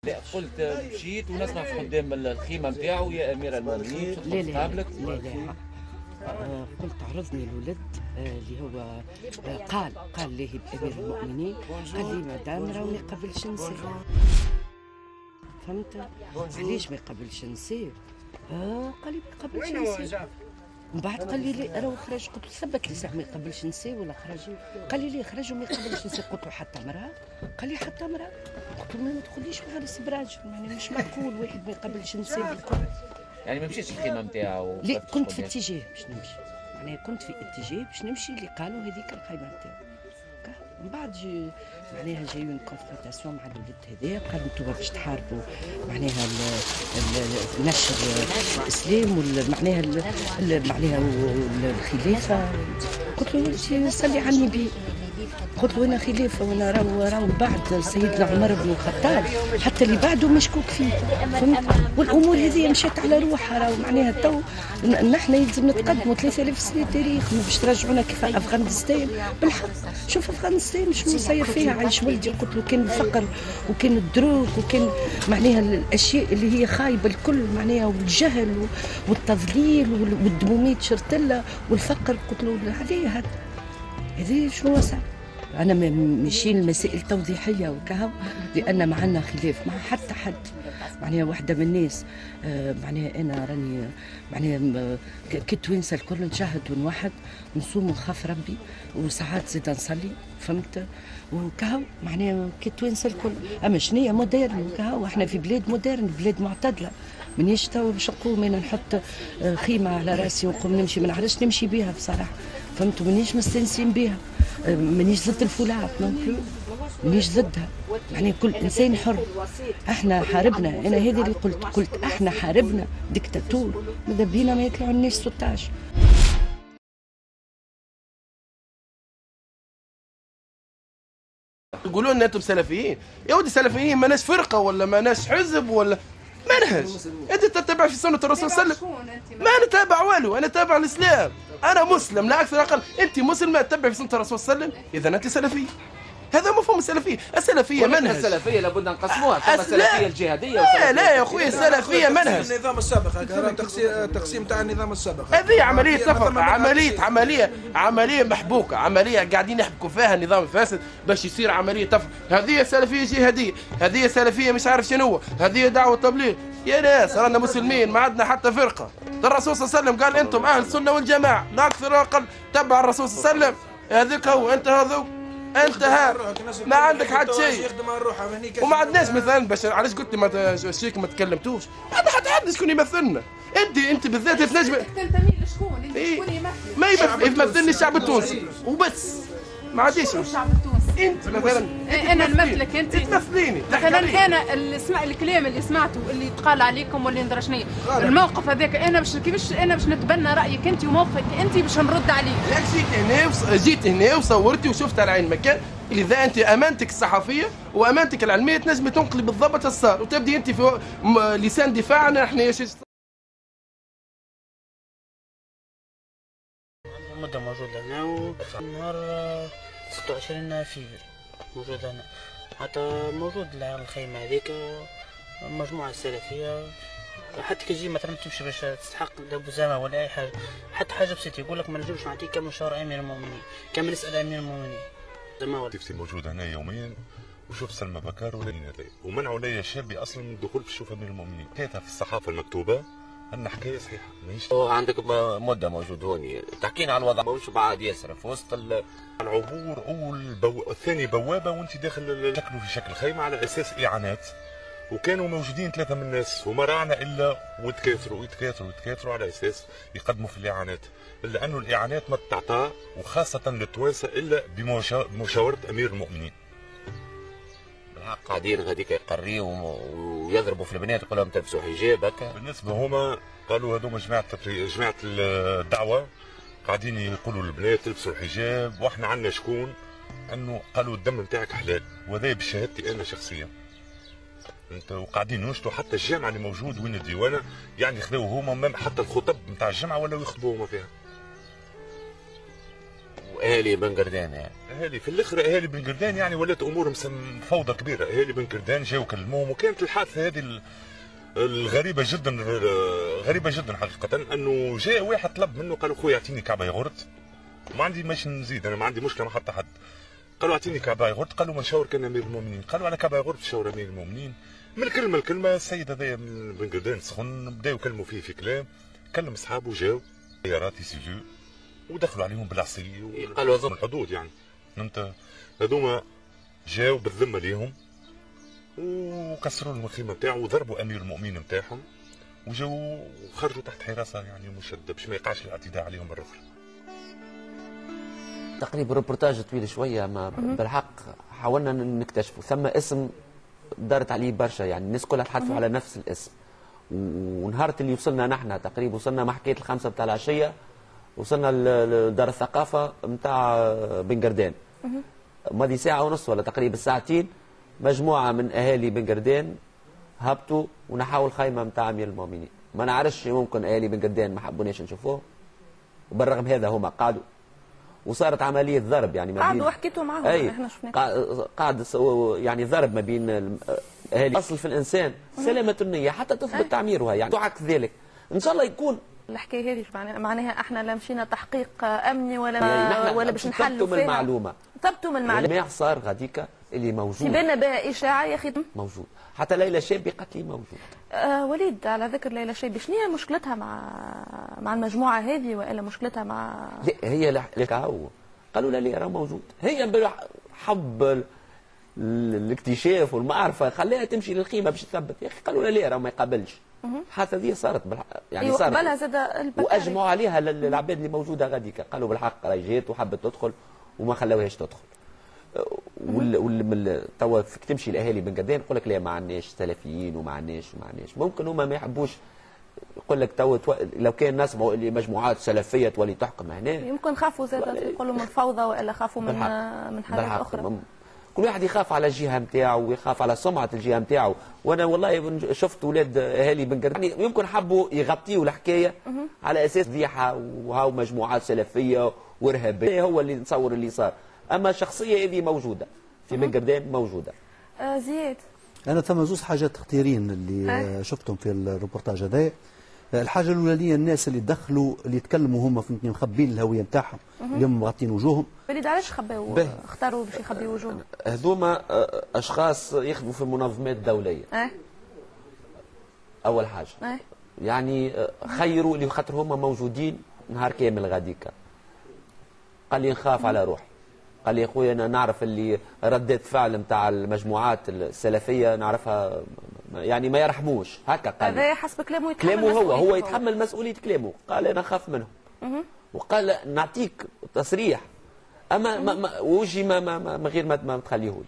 لا قلت مشيت ونسمع في قدام الخيمه نتاعو يا امير المؤمنين لا لا قابلك. لا لا قلت عرضني الولد اللي هو قال لي بأمير المؤمنين، قال لي مدام راه ما يقبلش نساء. فهمت علاش ما يقبلش نساء؟ قال لي ما يقبلش نساء. من بعد قال لي لا راه خرج. قلت ثبت لي صح ما يقبلش نساء ولا خرج؟ قال لي ليه خرج وما يقبلش نساء. قلت له حتى مراه؟ قال لي حتى مراه. قلت له ما تقوليش فارس براجل، يعني مش معقول واحد ما يقبلش نساء بالكل. يعني ما مشيتش الخيمه نتاعو؟ لا كنت في اتجاه باش نمشي، معناها كنت في اتجاه باش نمشي اللي قالوا هذيك الخيمه نتاعو. من بعد معناها جايين كونفرونتاسيون مع الولد هذايا، قال انتم باش تحاربوا معناها نشر الاسلام معناها الخلافه. قلت له صلي على النبي، قلت له انا خلافه وانا راهو بعد سيدنا عمر بن الخطاب حتى اللي بعده مشكوك فيه. فهمت؟ والامور هذه مشات على روحها. راهو معناها تو نحن يلزم نتقدموا 3000 سنه تاريخ باش ترجعونا كيف افغانستان. بالحق شوف افغانستان شنو صاير فيها، عايش ولدي. قلت له كان الفقر وكان الدروك وكان معناها الاشياء اللي هي خايبه الكل، معناها والجهل والتضليل والدموميت شرتله والفقر. قلت له عليه هذه شنو صار؟ أنا ماشي المسائل توضيحية وكهو، لأن ما عندنا خلاف مع حتى حد. معناها واحدة من الناس معناها أنا راني معناها كي توانسة الكل نشهد ونوحد نصوم ونخاف ربي وساعات زيد نصلي. فهمت؟ وكهو معناها كي توانسة الكل. أما شنية مودرن وكهو، احنا في بلاد مودرن، بلاد معتدلة. مانيش توا باش نقوم انا نحط خيمة على راسي ونقوم نمشي، ما نعرفش نمشي بها بصراحة. فهمتوا؟ مانيش مستانسين بها، مانيش ضد الفولاد نون، مانيش ضدها. يعني كل انسان حر. احنا حاربنا، انا هذا اللي قلت احنا حاربنا ديكتاتور، ماذا بينا ما يطلعوا الناس 16. يقولون ان انتم سلفيين. يا ودي سلفيين ماناش فرقه ولا ماناش حزب ولا منهج. انت تتبع في سنه الرسول صلى الله عليه وسلم. ما نتابع والو، انا تابع الاسلام. انا مسلم لا اكثر اقل. انت مسلمه تتبع في سنه الرسول صلى الله عليه وسلم، اذا انت سلفيه. هذا مفهوم السلفيه. السلفيه منهج. السلفيه لابد نقسموها، ثم السلفيه الجهاديه لا يا اخوي، السلفيه منهج. النظام السابق التقسيم تاع النظام السابق. هذه عمليه سفر، عمليه محبوكه، عمليه قاعدين يحبكوا فيها النظام الفاسد باش يصير عمليه تفر. هذه سلفيه جهاديه، هذه سلفيه مش عارف شنو، هذه دعوه تبليغ. يا ناس رانا مسلمين، ما عندنا حتى فرقه. الرسول صلى الله عليه وسلم قال انتم اهل السنه والجماعه، لا اكثر ولا اقل. تبع الرسول صلى الله عليه وسلم. هذيك هو انت، هذوك انت ما عندك حد شيء. وما عندناش مثلا باش علاش قلت ما شيك ما تكلمتوش. هذا حد شكون يمثلنا. انت بالذات تنجم تنتمي لشكون؟ انت شكون يمثل؟ ما يمثلني الشعب التونسي وبس. ما عاديش الشعب التونسي. انت مثلا انا نمثلك انت تمثليني. مثلا انا اللي سمع الكلام اللي سمعته اللي تقال عليكم واللي ندرى شنيا الموقف هذاك، انا كيفاش انا باش نتبنى رايك انت وموقفك انت باش نرد عليك. جيت هنا وصورتي وشفت على عين مكان. اذا انت امانتك الصحفيه وامانتك العلميه تنجم تنقلي بالضبط الصار، وتبدي انت في لسان دفاعنا احنا مدة موجود هنا ونهار 26 فيفر موجود هنا. حتى موجود الخيمة هذيك مجموعة السلفية. حتى كي تجي مثلا تمشي باش تستحق بوزامة ولا أي حاجة، حتى حاجة بسيطة يقول لك ما نجمش نعطيك كم شهر أمير المؤمنين، كم نسأل أمير المؤمنين. تفتي موجود هنا يوميا وشوف سلمى بكار ومنعوا لي شابي اصلا من الدخول في الشوف امير المؤمنين. حكيتها في الصحافه المكتوبه ان حكايه صحيحه. ماهيش عندك مده موجود هوني، تحكينا على الوضع مش بعد ياسر في وسط العبور اول ثاني بوابه وانت داخل شكلوا في شكل خيمه على اساس اعانات، وكانوا موجودين 3 من الناس وما راعنا الا وتكاثروا على اساس يقدموا في الاعانات، الا انه الاعانات ما تعطى وخاصه للتوانسه الا بمشاوره امير المؤمنين. قاعدين غاديك يقريوا ويضربوا في البنات يقول لهم تلبسوا حجاب هكا. بالنسبه هما قالوا هذوما جماعه الدعوه قاعدين يقولوا للبنات تلبسوا الحجاب، واحنا عندنا شكون انه قالوا الدم نتاعك حلال، وهذا بشهادتي انا شخصيا. انت وقاعدين ينشطوا حتى الجامعه اللي موجود وين الديوانه، يعني خذوا هما حتى الخطب نتاع الجامعه ولا يخطبوا هما فيها. اهالي بن قردان يعني. اهالي في الاخر اهالي بن قردان يعني ولات امورهم فوضى كبيره. اهالي بن قردان جاوا كلموهم، وكانت الحادثه هذه الغريبه جدا، غريبه جدا حقيقه، انه جاء واحد طلب منه قالوا خويا اعطيني كعبه يغورت، ما عندي ماش نزيد، انا ما عندي مشكله مع حتى حد. قالوا اعطيني كعبه يغورت، قالوا ما نشاور كان امير المؤمنين، قالوا على كعبه يغورت شاور امير المؤمنين. من الكلمه لكلمه السيد هذايا من بن قردان سخن، بداوا يكلموا فيه في كلام، كلم اصحابه جاوا سيارات سيفو ودخلوا عليهم بالعصي قالوا هذوما الحدود يعني فهمت. هذوما جاوا بالذمه ليهم وكسروا لهم الخيمه نتاعو وضربوا امير المؤمنين نتاعهم، وجاوا وخرجوا تحت حراسه يعني مشدده باش ما يقعش الاعتداء عليهم مره اخرى. تقريبا ريبورتاج طويل شويه، ما بالحق حاولنا نكتشفوا ثم اسم دارت عليه برشا، يعني الناس كلها تحدثوا على نفس الاسم. ونهار اللي وصلنا نحن تقريبا وصلنا مع حكايه الخمسه بتاع العشيه، وصلنا لدار الثقافه نتاع بن قردان. ماضي ساعه ونص ولا تقريبا ساعتين، مجموعه من اهالي بن قردان هبطوا ونحاول الخيمه نتاع امير المؤمنين. ما نعرفش ممكن اهالي بن قردان ما حبوناش نشوفوه، وبالرغم هذا هما قعدوا وصارت عمليه ضرب يعني ما بين قعدوا وحكيتوا معاهم. احنا شفنا قاعد يعني ضرب ما بين الاهالي. اصل في الانسان سلامه النيه حتى تثبت تعميرها، يعني دعاء ذلك ان شاء الله يكون. الحكايه هذه معناها احنا لا مشينا تحقيق امني ولا باش نحلوا فيها. المعلومه ثبتوا من المعلومه. ما صار غاديكا اللي موجود يبان بها اشاعه يا اخي موجود. حتى ليلى شابي قتلي موجود. وليد على ذكر ليلى شابي، شنو هي مشكلتها مع المجموعه هذه، والا مشكلتها مع لا هي هو قالوا لا راه موجود. هي حب الاكتشاف والمعرفه خليها تمشي للخيمه باش تثبت. يا اخي قالوا لا راه ما يقابلش. الحادثه هذه صارت يعني صارت قبلها زاد واجمعوا عليها العباد اللي موجوده غاديك، قالوا بالحق راهي جات وحبت تدخل وما خلاوهاش تدخل. توا فيك تمشي الاهالي بن قردان يقول لك لا ما عندناش سلفيين وما عندناش ممكن هما ما يحبوش. يقول لك توا لو كان نسمعوا اللي مجموعات سلفيه تولي تحكم هنا يمكن خافوا زاد يقولوا من فوضى والا خافوا من حاجات اخرى. كل واحد يخاف على الجهه نتاعو ويخاف على سمعه الجهه نتاعو. وانا والله شفت اولاد اهالي بن قردان يمكن حبوا يغطيوا الحكايه على اساس فضيحه وهاو مجموعات سلفيه وارهابيه، هو اللي نتصور اللي صار. اما الشخصيه هذه موجوده في بن قردان موجوده. زياد انا ثم زوز حاجات خطيرين اللي شفتهم في الريبورتاج هذا. الحاجه الاولانيه الناس اللي دخلوا اللي يتكلموا هم فهمتني مخبين الهويه نتاعهم، اللي هم مغطين وجوههم. وليد علاش خباو اختاروا باش يخبيوا وجوههم؟ هذوما اشخاص يخدموا في المنظمات الدوليه. اول حاجه يعني خيروا اللي خاطر هم موجودين نهار كامل غاديكا. قال لي نخاف على روحي، قال لي يا خويا انا نعرف اللي ردة فعل نتاع المجموعات السلفيه نعرفها يعني ما يرحموش هكا. قال هذا حسب كلامه هو يتحمل مسؤوليه كلامه. قال انا نخاف منهم وقال نعطيك تصريح اما وجهي ما غير ما تخليهولي.